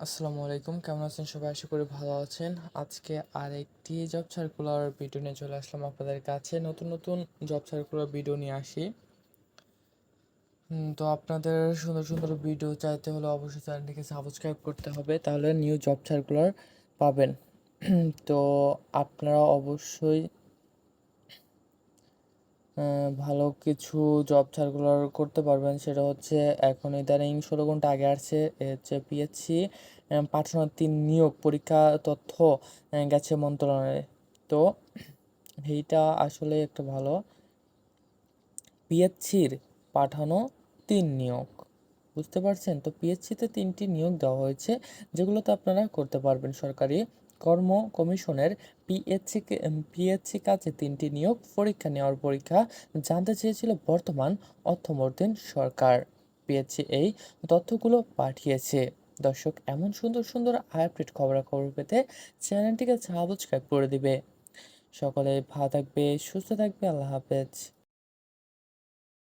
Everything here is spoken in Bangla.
আসসালামু আলাইকুম, কেমন আছেন সবাই? আশা করি ভালো আছেন। আজকে আরেকটি জব সার্কুলার ভিডিও নিয়ে চলে আসলাম আপনাদের কাছে। নতুন নতুন জব সার্কুলার ভিডিও নিয়ে আসি। তো আপনাদের সুন্দর সুন্দর ভিডিও চাইতে হলে অবশ্যই চ্যানেলটিকে সাবস্ক্রাইব করতে হবে, তাহলে নিউ জব সার্কুলার পাবেন। তো আপনারা অবশ্যই ভালো কিছু জব সার্কুলার করতে পারবেন। সেটা হচ্ছে এখন ইদানিং 16 ঘন্টা আগে আসছে, হচ্ছে পিএসসি পাঠানোর নিয়োগ পরীক্ষা তথ্য গেছে মন্ত্রণালয়ে। তো এইটা আসলে একটা ভালো, পিএসসির পাঠানো 3 নিয়োগ, বুঝতে পারছেন? তো পিএসসিতে 3টি নিয়োগ দেওয়া হয়েছে, যেগুলোতে আপনারা করতে পারবেন। সরকারি কর্ম কমিশনের পিএসসি কাজে 3টি নিয়োগ, পরীক্ষা নেওয়ার পরীক্ষা জানতে চেয়েছিল বর্তমান অর্থমন্ত্রী সরকার। পিএসসি এই তথ্যগুলো পাঠিয়েছে। দর্শক, এমন সুন্দর সুন্দর আপডেট খবরাখবর পেতে চ্যানেলটিকে সাবস্ক্রাইব করে দিবে। সকলে ভালো থাকবে, সুস্থ থাকবে। আল্লাহ হাফেজ।